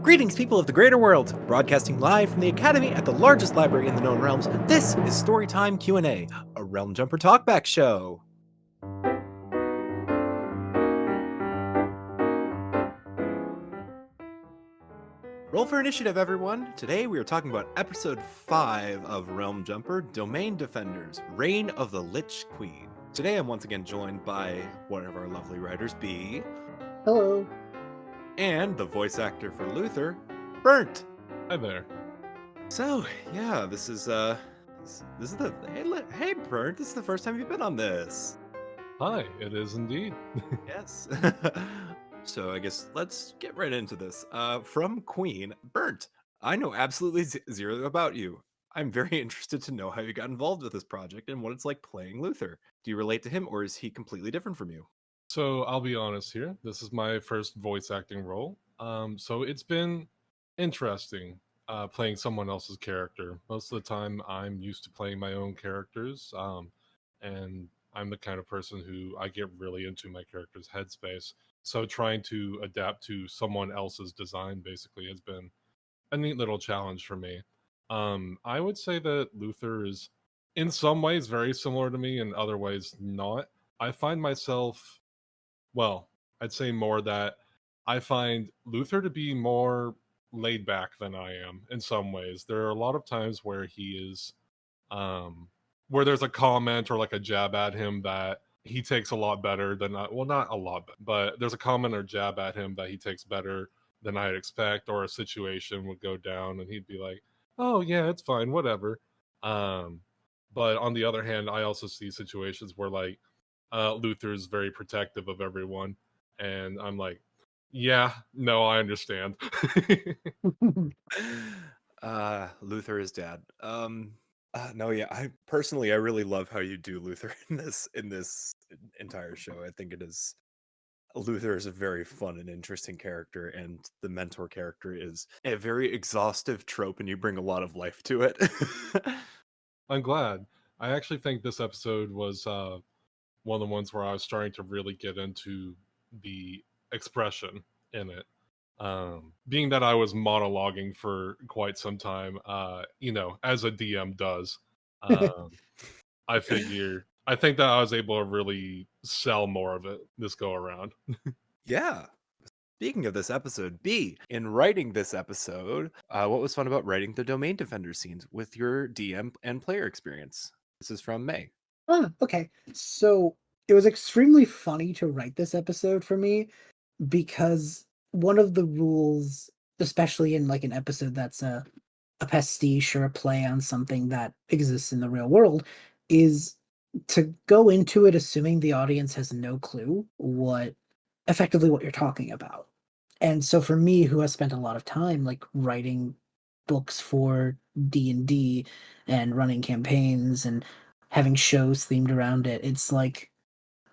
Greetings, people of the greater world! Broadcasting live from the Academy at the largest library in the known realms, this is Storytime Q&A, a Realm Jumper talkback show. Roll for initiative, everyone! Today we are talking about episode 5 of Realm Jumper, Domain Defenders, Reign of the Lich Queen. Today I'm once again joined by one of our lovely writers, B. Hello. And the voice actor for Luther, Burnt. Hi there. So, yeah, this is the hey Burnt, this is the first time you've been on this. Hi, it is indeed. Yes. So I guess let's get right into this. From Queen, Burnt. I know absolutely zero about you. I'm very interested to know how you got involved with this project and what it's like playing Luther. Do you relate to him, or is he completely different from you? So I'll be honest here. This is my first voice acting role. So it's been interesting playing someone else's character. Most of the time, I'm used to playing my own characters, and I'm the kind of person who I get really into my character's headspace. So trying to adapt to someone else's design basically has been a neat little challenge for me. I would say that Luther is, in some ways, very similar to me, in other ways, not. I find myself, well, I'd say more that I find Luther to be more laid back than I am in some ways. There are a lot of times where he is, where there's a comment or like a jab at him that he takes a lot better than I, well, not a lot, but there's a comment or jab at him that he takes better than I'd expect, or a situation would go down and he'd be like, oh, yeah, it's fine, whatever. Um, but on the other hand, I also see situations where like Luther's very protective of everyone, and I'm like, yeah, no, I understand. Luther is dad. No, yeah, I really love how you do Luther in this entire show. I think Luther is a very fun and interesting character, and the mentor character is a very exhaustive trope, and you bring a lot of life to it. I'm glad. I actually think this episode was one of the ones where I was starting to really get into the expression in it. Being that I was monologuing for quite some time, as a DM does, um, I think that I was able to really sell more of it this go around. Yeah. Speaking of this episode, B, in writing this episode, what was fun about writing the Domain Defender scenes with your DM and player experience? This is from May. Okay. So it was extremely funny to write this episode for me because one of the rules, especially in like an episode that's a pastiche or a play on something that exists in the real world, is to go into it assuming the audience has no clue effectively what you're talking about. And so for me, who has spent a lot of time like writing books for D&D and running campaigns and having shows themed around it, it's like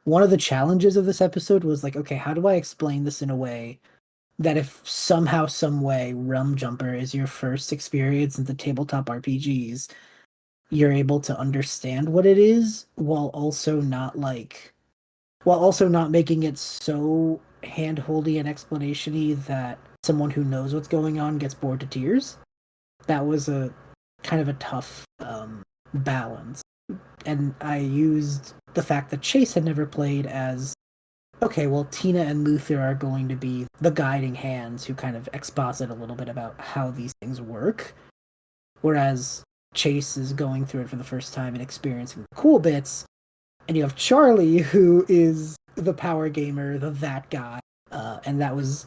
one of the challenges of this episode was like, okay, how do I explain this in a way that if somehow, some way, Realm Jumper is your first experience into tabletop RPGs, you're able to understand what it is while also not making it so hand-holdy and explanation-y that someone who knows what's going on gets bored to tears. That was a kind of a tough balance. And I used the fact that Chase had never played as, okay, well, Tina and Luther are going to be the guiding hands who kind of exposit a little bit about how these things work. Whereas Chase is going through it for the first time and experiencing the cool bits. And you have Charlie, who is the power gamer, that guy. And that was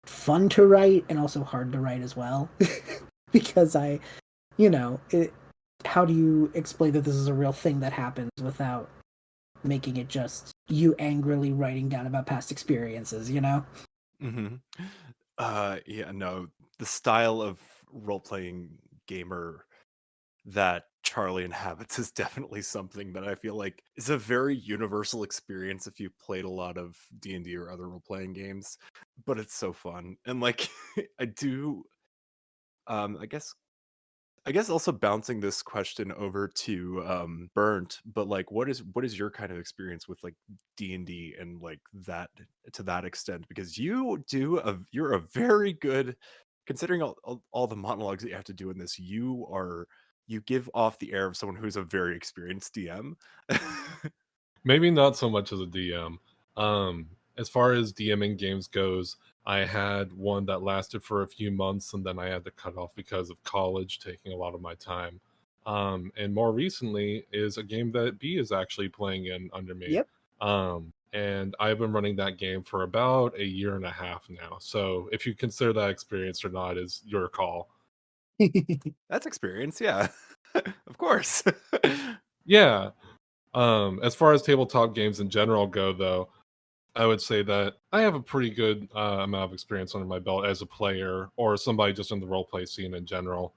fun to write and also hard to write as well. Because how do you explain that this is a real thing that happens without making it just you angrily writing down about past experiences, Mm-hmm. Yeah, no, the style of role-playing gamer that Charlie inhabits is definitely something that I feel like is a very universal experience if you've played a lot of D&D or other role-playing games, but it's so fun. And like I do I guess also bouncing this question over to Burnt, but like what is your kind of experience with like D&D and like that to that extent, because you're a very good considering all the monologues that you have to do in this, you give off the air of someone who's a very experienced DM. Maybe not so much as a DM. As far as DMing games goes, I had one that lasted for a few months and then I had to cut off because of college taking a lot of my time. And more recently is a game that B is actually playing in under me. Yep. And I've been running that game for about a year and a half now. So if you consider that experience or not is your call. That's experience, yeah. Of course. Yeah. As far as tabletop games in general go, though, I would say that I have a pretty good amount of experience under my belt as a player or somebody just in the roleplay scene in general.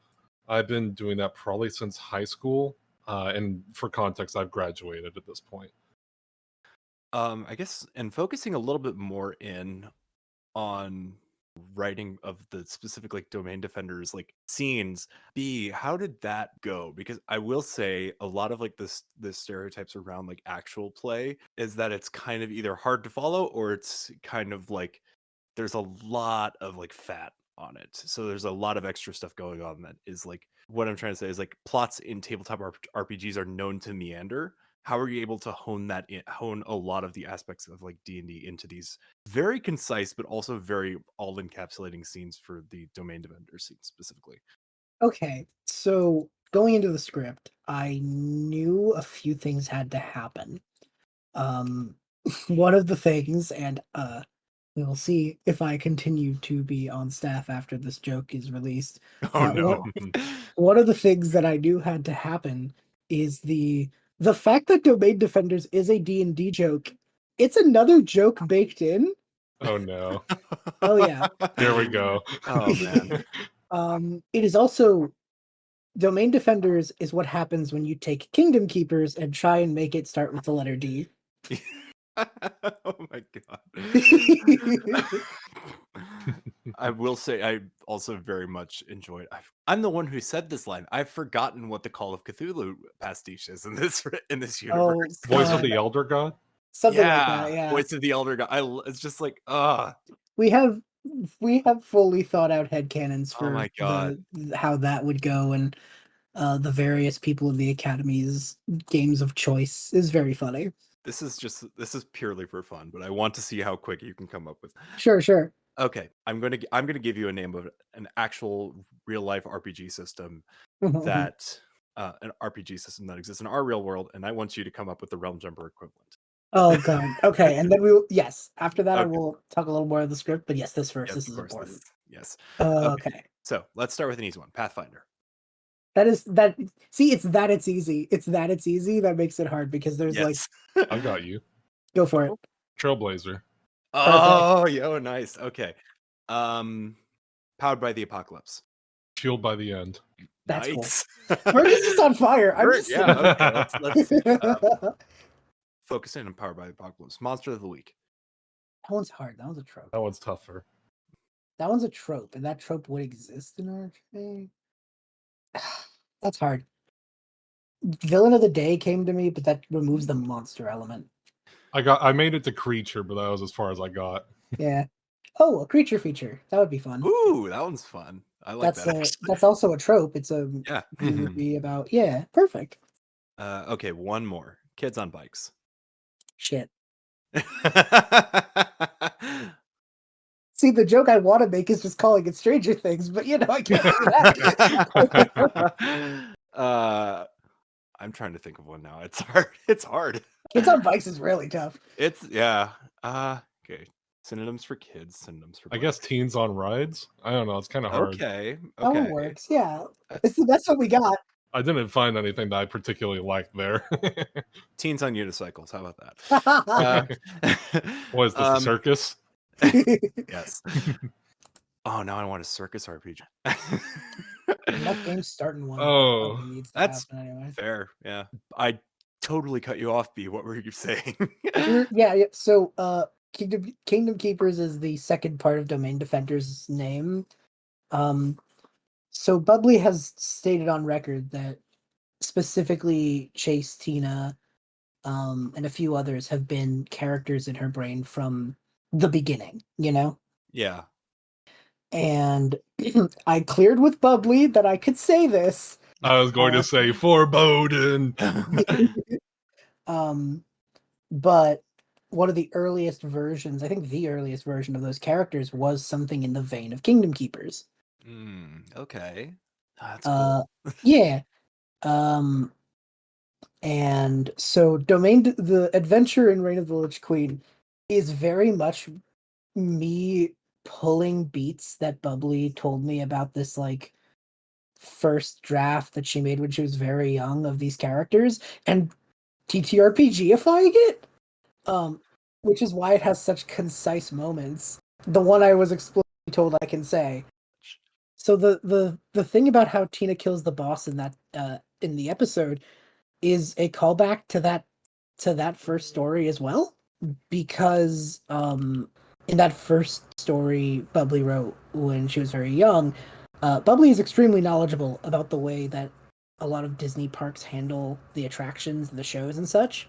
I've been doing that probably since high school, and for context, I've graduated at this point. I guess, and focusing a little bit more in on writing of the specific like domain defenders like scenes. B, how did that go? Because I will say a lot of like this stereotypes around like actual play is that it's kind of either hard to follow or it's kind of like there's a lot of like fat on it. So there's a lot of extra stuff going on that is like what I'm trying to say is like plots in tabletop RPGs are known to meander. How are you able to hone a lot of the aspects of like D&D into these very concise but also very all encapsulating scenes for the domain defender scene specifically? Okay, so going into the script, I knew a few things had to happen. Um, one of the things, and we will see if I continue to be on staff after this joke is released. Oh But no. one of the things that I knew had to happen is the fact that Domain Defenders is a D&D joke. It's another joke baked in. Oh no. Oh yeah. Here we go. Oh man. It is also Domain Defenders is what happens when you take Kingdom Keepers and try and make it start with the letter D. Oh my god. I will say I also very much enjoyed. I'm the one who said this line. I've forgotten what the Call of Cthulhu pastiche is in this Oh, universe. Voice of the Elder God? something like Yeah, that, yeah. Voice of the Elder God. It's just like, We have fully thought out headcanons oh for my god. how that would go, and the various people of the Academy's games of choice is very funny. This is purely for fun, but I want to see how quick you can come up with. Sure. Okay, I'm gonna give you a name of an actual real life RPG system that an RPG system that exists in our real world, and I want you to come up with the Realm Jumper equivalent. Oh god. Okay, and then yes. After that, I Okay. will talk a little more of the script. But yes, this first. Yes, This of is course. important. Yes. Okay. Okay. So let's start with an easy one. Pathfinder. That is that. See, it's easy. It's easy. That makes it hard because there's like, Yes. I got you. go for it. Trailblazer. Perfect. Oh, yo, nice. Okay. Powered by the apocalypse. Shield by the end. That's cool. Nice. We're just on fire. I'm We're- just yeah. Okay. Let's see. that Focus in on Powered by the Apocalypse. Monster of the week. one's hard. That one's a trope. That one's tougher. That one's a trope, and that trope would exist in RPG. That's hard. Villain of the day came to me, but that removes the monster element. I made it to creature, but that was as far as I got. Yeah. Oh, a creature feature. That would be fun. Ooh, that one's fun. I like that. Actually. That's also a trope. It's a Yeah. movie about perfect. Okay, one more. Kids on bikes. Shit. See, the joke I want to make is just calling it Stranger Things, but I can't do that. I'm trying to think of one now. It's hard. It's hard. Kids on bikes is really tough. It's yeah. Okay. Synonyms for kids. Synonyms for. I guess teens on rides. I don't know. It's kind of hard. Okay. That one Okay. works. Yeah, that's what we got. I didn't find anything that I particularly liked there. Teens on unicycles. How about that? What is this, a circus? Yes. Oh, now I want a circus RPG. Enough games starting one. Oh, probably needs to that's happen anyway. fair. Yeah. I totally cut you off, B. What were you saying? Yeah. So, Kingdom Keepers is the second part of Domain Defender's name. So Bubbly has stated on record that specifically Chase, Tina, and a few others have been characters in her brain from the beginning, Yeah. and I cleared with Bubbly that I could say this. I was going to say foreboding. But one of the earliest versions, I think the earliest version of those characters was something in the vein of Kingdom Keepers. Okay. That's Uh, cool. yeah. Um, and so the adventure in Reign of the Lich Queen is very much me pulling beats that Bubbly told me about this like first draft that she made when she was very young of these characters and TTRPGifying it. Um, which is why it has such concise moments. The one I was explicitly told I can say. So the thing about how Tina kills the boss in the episode is a callback to that first story as well, because in that first story Bubbly wrote when she was very young, Bubbly is extremely knowledgeable about the way that a lot of Disney parks handle the attractions and the shows and such,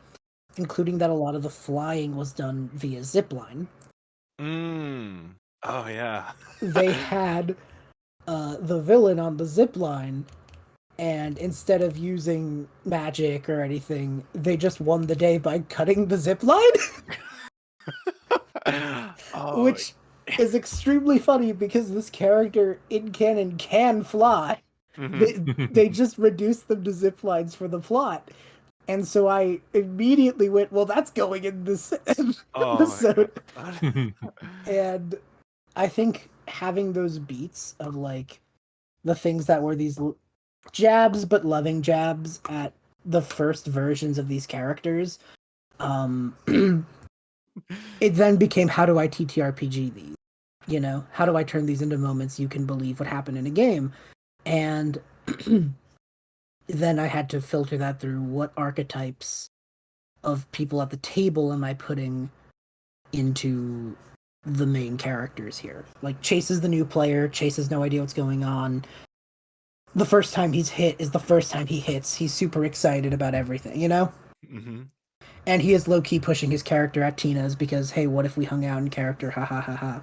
including that a lot of the flying was done via zipline. Oh yeah. They had the villain on the zipline, and instead of using magic or anything, they just won the day by cutting the zipline, Oh. which is extremely funny because this character in canon can fly. They just reduced them to zip lines for the plot. And so I immediately went, well, that's going in this Oh my episode. god. And I think having those beats of like the things that were these jabs, but loving jabs at the first versions of these characters, um, it then became, how do I TTRPG these? You know, how do I turn these into moments you can believe what happened in a game? And then I had to filter that through what archetypes of people at the table am I putting into the main characters here. Like Chase is the new player, Chase has no idea what's going on. The first time he's hit is the first time he hits. He's super excited about everything, you know? Mm-hmm. And he is low-key pushing his character at Tina's because, hey, what if we hung out in character? Ha ha ha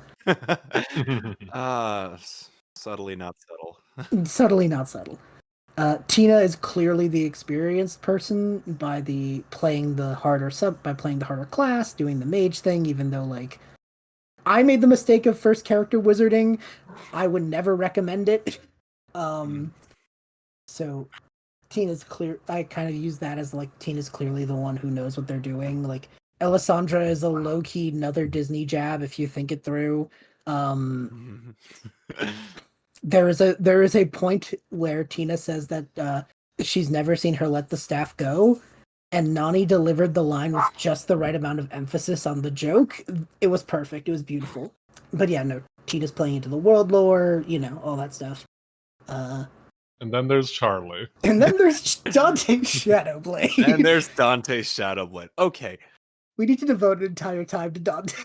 Subtly not subtle. ha. Subtly not subtle. Tina is clearly the experienced person by playing the harder class, doing the mage thing, even though like I made the mistake of first character wizarding. I would never recommend it. So Tina's clear. I kind of use that as like Tina's clearly the one who knows what they're doing. Like Alessandra is a low key another Disney jab if you think it through. There is a point where Tina says that she's never seen her let the staff go, and Nani delivered the line with just the right amount of emphasis on the joke. It was perfect. It was beautiful. But yeah, no, Tina's playing into the world lore, you know, all that stuff. And then there's Charlie. And then there's Dante Shadowblade. And there's Dante's Shadowblade. Okay. We need to devote an entire time to Dante.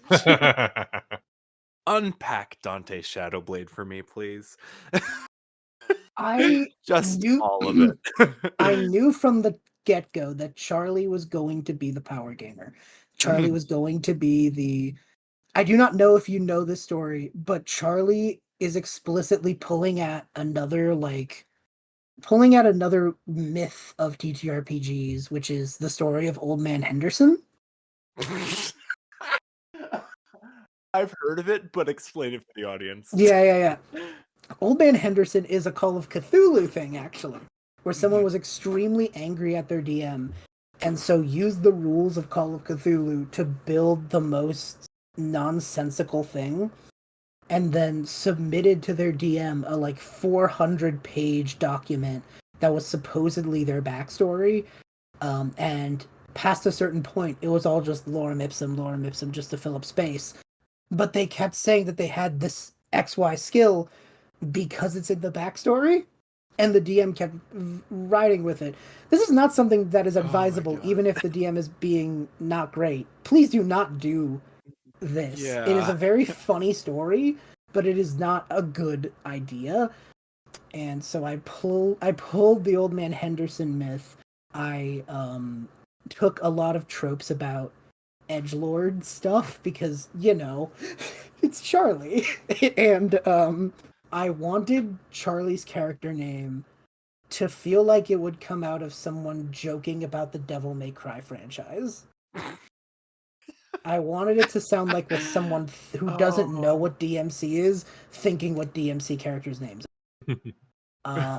Unpack Dante's Shadowblade for me, please. I Just knew all of it. I knew from the get-go that Charlie was going to be the power gamer. Charlie was going to be the I do not know if you know this story, but Charlie is explicitly pulling at another myth of TTRPGs, which is the story of Old Man Henderson. I've heard of it, but explain it for the audience. Yeah. Old Man Henderson is a Call of Cthulhu thing, actually, where someone was extremely angry at their DM, and so used the rules of Call of Cthulhu to build the most nonsensical thing, and then submitted to their DM a like 400-page document that was supposedly their backstory, and past a certain point, it was all just lorem ipsum, just to fill up space. But they kept saying that they had this XY skill because it's in the backstory, and the DM kept riding with it. This is not something that is advisable, even if the DM is being not great. Please do not do this. Yeah. It is a very funny story, but it is not a good idea. And so I pulled the Old Man Henderson myth. I took a lot of tropes about edgelord stuff because, you know, It's Charlie. And I wanted Charlie's character name to feel like it would come out of someone joking about the Devil May Cry franchise. I wanted it to sound like with someone who doesn't know Oh. what DMC is thinking what DMC characters' names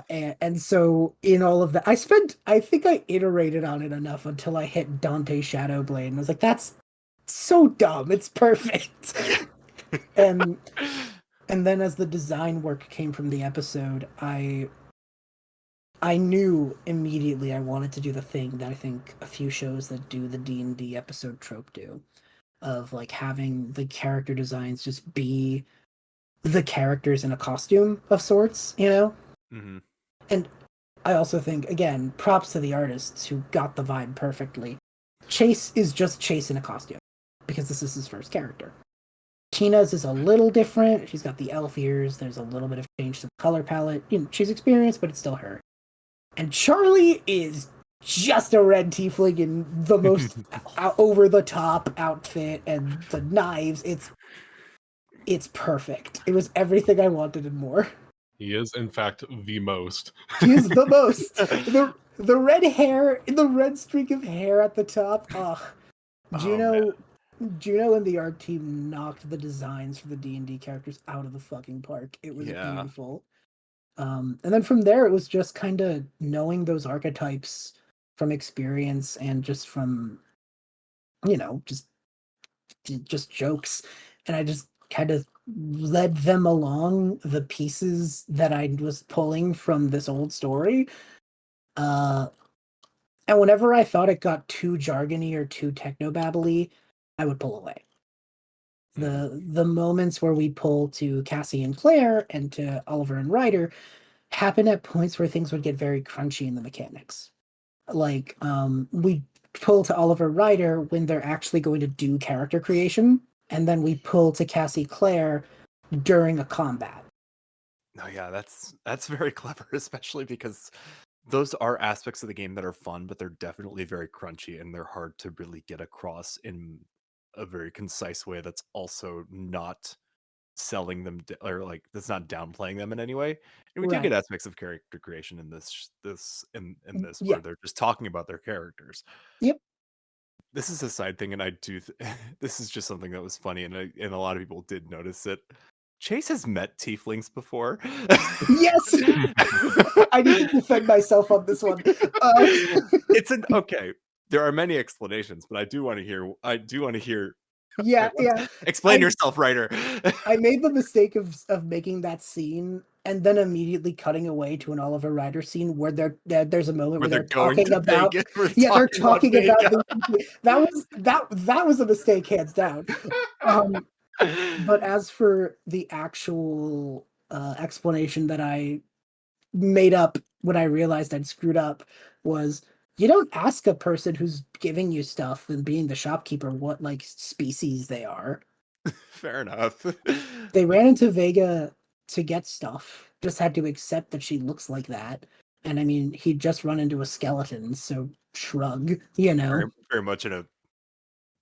and so in all of that, I think I iterated on it enough until I hit Dante Shadowblade, and I was like, that's so dumb. It's perfect. Yeah. and and then as the design work came from the episode, I knew immediately I wanted to do the thing that I think a few shows that do the D&D episode trope do, of like having the character designs just be the characters in a costume of sorts, you know? Hmm. And I also think, again, props to the artists who got the vibe perfectly. Chase is just Chase in a costume because this is his first character. Tina's is a little different. She's got the elf ears. There's a little bit of change to the color palette. You know, she's experienced, but it's still her. And Charlie is just a red tiefling in the most over the top outfit and the knives. It's perfect. It was everything I wanted and more. He is, in fact, the most. He is the most. The red hair, the red streak of hair at the top. Ugh. Oh man. Juno and the art team knocked the designs for the D&D characters out of the fucking park. It was Yeah. beautiful. And then from there, it was just kind of knowing those archetypes from experience and just from, you know, just jokes. And I just kind of led them along the pieces that I was pulling from this old story. Uh, and whenever I thought it got too jargony or too technobabbly, I would pull away. Mhm. The moments where we pull to Cassie and Claire and to Oliver and Ryder happen at points where things would get very crunchy in the mechanics. Like we pull to Oliver Ryder when they're actually going to do character creation, and then we pull to Cassie Claire during a combat. No, yeah, that's very clever, especially because those are aspects of the game that are fun, but they're definitely very crunchy and they're hard to really get across in a very concise way that's also not selling them or like that's not downplaying them in any way. And we do get Right. aspects of character creation in in this Yeah. where they're just talking about their characters. Yep. This is a side thing, and I do. This is just something that was funny, and a lot of people did notice it. Chase has met tieflings before. Yes. I need to defend myself on this one. It's an okay. There are many explanations, but I do want to hear. I do want to hear. Yeah, yeah. Explain I yourself, writer. I made the mistake of making that scene and then immediately cutting away to an Oliver Ryder scene where there's a moment Where where they're they're going talking to about Vegas. We're they're talking about talking about Vegas. that was a mistake hands down. Um, but as for the actual explanation that I made up when I realized I'd screwed up was you don't ask a person who's giving you stuff and being the shopkeeper what like species they are. Fair enough. They ran into Vega to get stuff, just had to accept that she looks like that. And I mean, he'd just run into a skeleton, so shrug, you Very, know? very much in a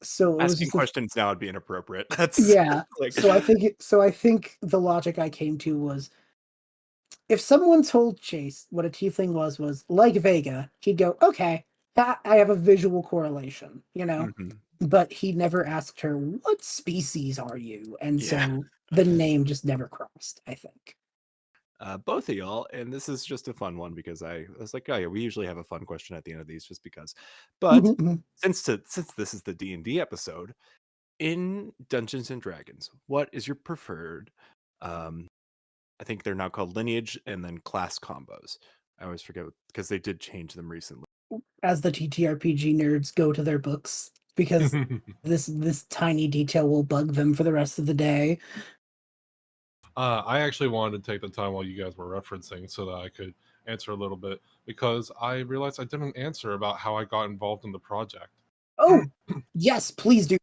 So it was asking just a questions now would be inappropriate. That's yeah. like So I think the logic I came to was if someone told Chase what a tiefling was like Vega, he'd go, okay, I have a visual correlation, you know? Mhm. But he never asked her, what species are you? And Yeah. so the name just never crossed, I think. Both of y'all, and this is just a fun one because I was like, oh yeah, we usually have a fun question at the end of these just because. But Mhm, mhm. since this is the D&D episode, in Dungeons and Dragons, what is your preferred um I think they're now called lineage and then class combos. I always forget because they did change them recently. As the TTRPG nerds go to their books because this tiny detail will bug them for the rest of the day. I actually wanted to take the time while you guys were referencing so that I could answer a little bit because I realized I didn't answer about how I got involved in the project. Oh, yes, please do.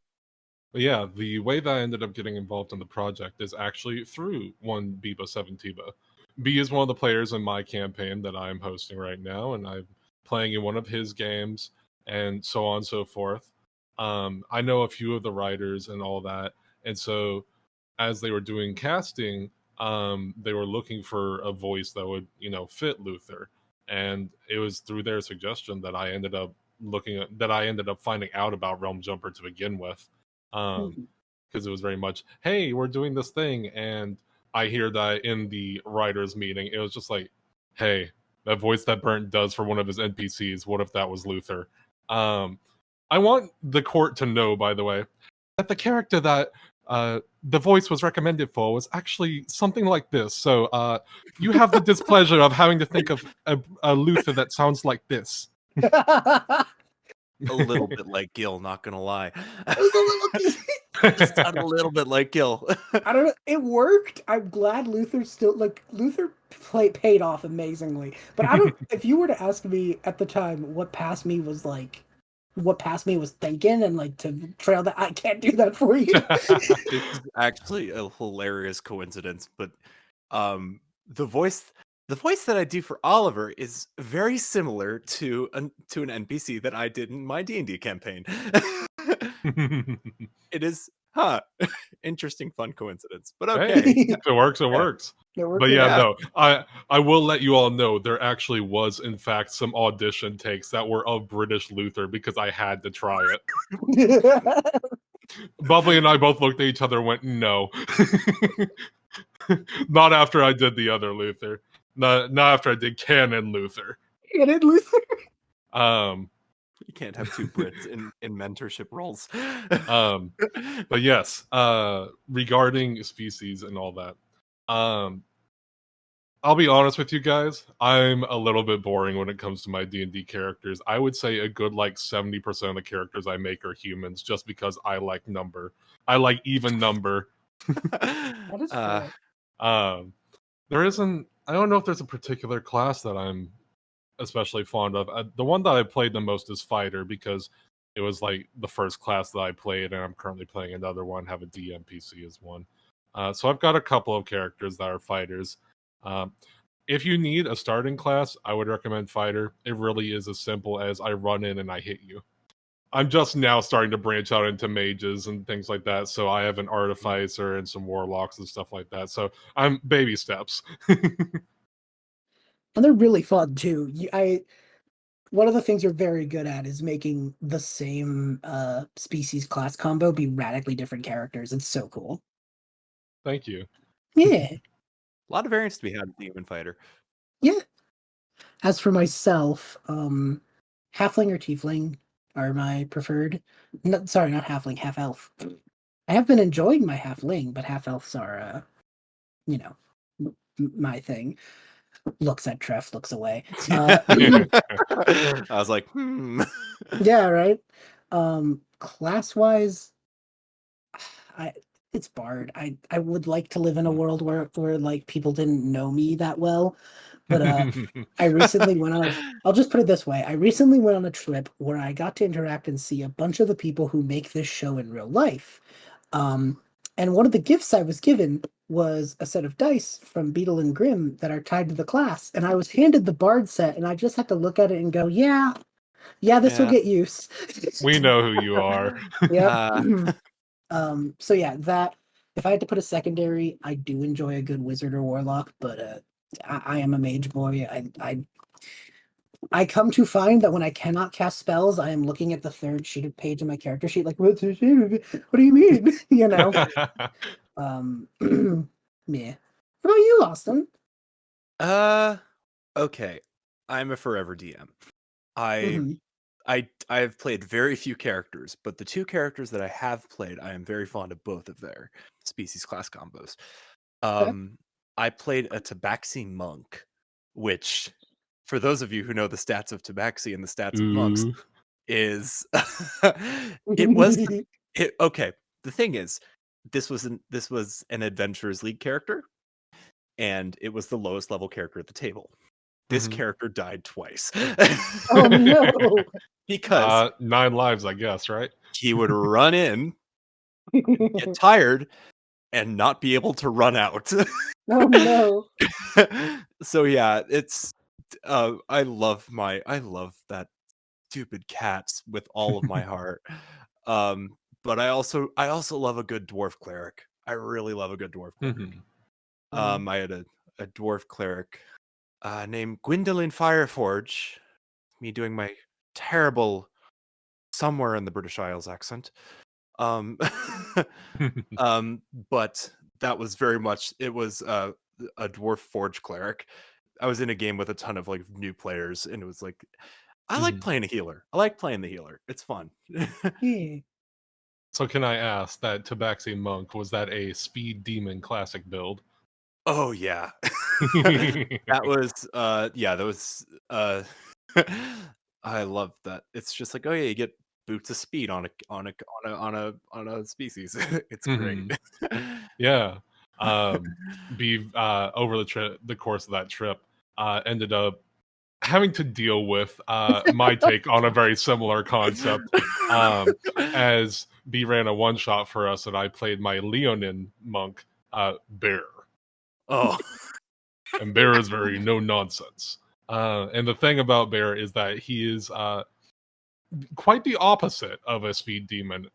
But yeah, the way that I ended up getting involved in the project is actually through one Biba 7 Tiba. B is one of the players in my campaign that I'm hosting right now, and I'm playing in one of his games, and so on and so forth. I know a few of the writers and all that, and so as they were doing casting, they were looking for a voice that would, fit Luther. And it was through their suggestion that I ended up finding out about Realm Jumper to begin with. Because it was very much, hey, we're doing this thing. And I hear that in the writers' meeting, it was just like, hey, that voice that Burnt does for one of his NPCs, what if that was Luther? I want the court to know, by the way, that the character that the voice was recommended for was actually something like this. So you have the displeasure of having to think of a Luther that sounds like this. A little bit like Gil, not gonna lie. It was a little Just sounded a little bit like Gil. I don't know. It worked. I'm glad Luther still Luther paid off amazingly. But I don't. If you were to ask me at the time what past me was like, what past me was thinking, and like to trail that, I can't do that for you. This is actually a hilarious coincidence, but the voice that I do for Oliver is very similar to an NPC that I did in my D&D campaign. It is, interesting, fun coincidence, but okay. Hey, if it works, it works. But yeah, no, I will let you all know there actually was, in fact, some audition takes that were of British Luther because I had to try it. Bubbly and I both looked at each other and went, no. Not after I did the other Luther. Not after I did canon Luther. Canon Luther? You can't have two Brits in mentorship roles. But yes, regarding species and all that, I'll be honest with you guys. I'm a little bit boring when it comes to my D&D characters. I would say a good 70% of the characters I make are humans, just because I like number. I like even number. That is fair. There isn't. I don't know if there's a particular class that I'm especially fond of. The one that I played the most is fighter, because it was the first class that I played, and I'm currently playing another one. Have a DMPC as one. So I've got a couple of characters that are fighters. If you need a starting class, I would recommend fighter. It really is as simple as I run in and I hit you. I'm just now starting to branch out into mages and things like that. So I have an artificer and some warlocks and stuff like that. So I'm baby steps. And they're really fun too. One of the things you're very good at is making the same species class combo be radically different characters. It's so cool. Thank you. Yeah. A lot of variance to be had with the human fighter. Yeah. As for myself, halfling or tiefling are my preferred. No, sorry, not halfling, half elf. I have been enjoying my halfling, but half elves are, my thing. Looks at Treff, looks away. I was like, Yeah, right. Class wise, it's Bard. I would like to live in a world where people didn't know me that well. But I recently went on I'll just put it this way. I recently went on a trip where I got to interact and see a bunch of the people who make this show in real life. And one of the gifts I was given was a set of dice from Beetle and Grimm that are tied to the class. And I was handed the Bard set, and I just had to look at it and go, yeah, this will get use. We know who you are. Yep. So yeah, that if I had to put a secondary, I do enjoy a good wizard or warlock, but I am a mage boy. I come to find that when I cannot cast spells, I am looking at the third page of my character sheet, like, what do you mean? Yeah. What about you, Austin? Okay. I'm a forever DM. Mhm. I've played very few characters, but the two characters that I have played, I am very fond of both of their species class combos. I played a Tabaxi monk, which, for those of you who know the stats of Tabaxi and the stats of monks, is okay. The thing is, this was an Adventurers League character, and it was the lowest level character at the table. This character died twice. Oh no! Because 9 lives, I guess, right? he would run in, get tired, and not be able to run out. Oh no! So yeah, it's I love that stupid cats with all of my heart. But I also love a good dwarf cleric. I really love a good dwarf cleric. Mhm. I had a dwarf cleric named Gwendolyn Fireforge. Me doing my terrible somewhere in the British Isles accent. Um, but that was very much it was a dwarf forge cleric. I was in a game with a ton of like new players, and it was like I like Mhm. playing a healer. I like playing the healer. It's fun. Yeah. So can I ask, that Tabaxi Monk, was that a Speed Demon classic build? Oh yeah. That was yeah, that was I love that. It's just like, oh yeah, you get boots of speed on a species. It's great. Mhm. Yeah. Be over the course of that trip, ended up having to deal with my take on a very similar concept. As B ran a one shot for us, and I played my Leonin monk, Bear, Oh. and Bear is very no nonsense. And the thing about Bear is that he is quite the opposite of a speed demon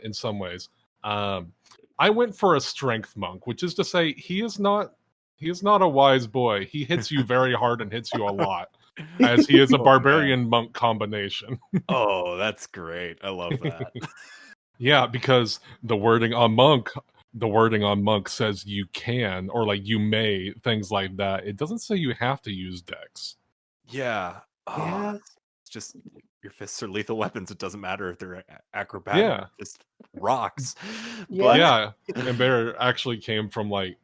in some ways. I went for a strength monk, which is to say he is not a wise boy. He hits you very hard and hits you a lot, as he is a Oh man. barbarian monk combination. Oh, that's great. I love that. Yeah, because the wording on monk says you can, or like you may, things like that. It doesn't say you have to use dex. Yeah. Oh, Yeah. it's just your fists are lethal weapons. It doesn't matter if they're acrobatic Yeah, or just rocks. Yeah. But yeah. And Bear actually came from like,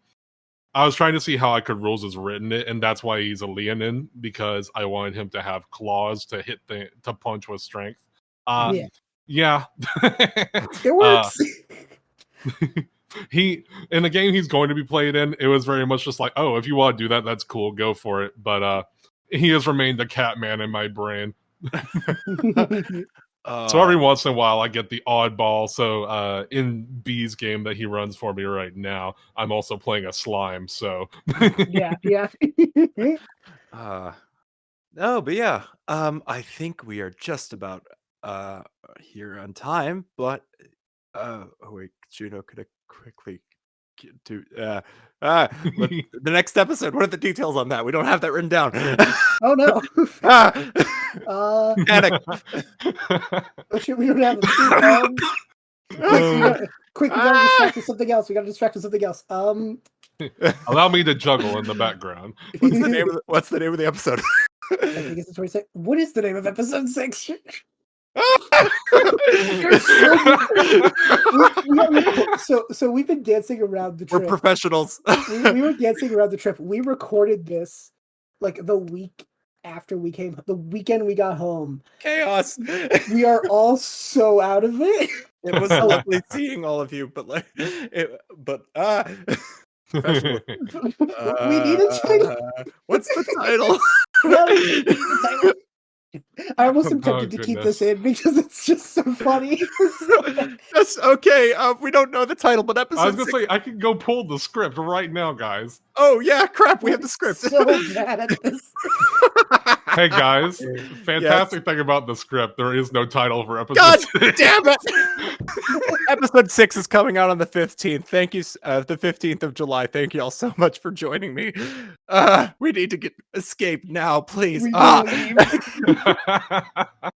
I was trying to see how I could rules as written it, and that's why he's a Leonin, because I wanted him to have claws to to punch with strength. Uh Yeah. yeah. It uh works. he in the game he's going to be played in, it was very much just like, oh, if you want to do that, that's cool, go for it. But he has remained the cat man in my brain. So every uh once in a while I get the oddball. So in B's game that he runs for me right now, I'm also playing a slime, so Yeah. Yeah. uh no, but yeah. I think we are just about uh here on time, but oh wait, Juno, could I quickly get to let the next episode, what are the details on that? We don't have that written down. Oh no. Ah! Panic. Oh shit, we don't have them. Shoot. Quick, Um, quick, we gotta Ah! distract with something else. We gotta distract with something else. allow me to juggle in the background. What's the name of the episode? I think it's the 26th. What is the name of episode 6? So we've been dancing around the We're trip. professionals. We were dancing around the trip. We recorded this like the week after we came, the weekend we got home. Chaos. We are all so out of it. It was lovely seeing all of you, but professional. We need a title. What's the title? Yeah, we need a title. I almost am Oh, tempted to keep goodness. this in because it's just so funny. That's okay. We don't know the title, but I episode was gonna 6. say I could go pull the script right now, guys. Oh yeah, crap! We have the script. So bad at this. Hey guys, Yes. fantastic thing about the script, there is no title for episode God 6. damn it! Episode 6 is coming out on the 15th. Thank you, the 15th of July. Thank you all so much for joining me. We need to escape now, please. We need to leave.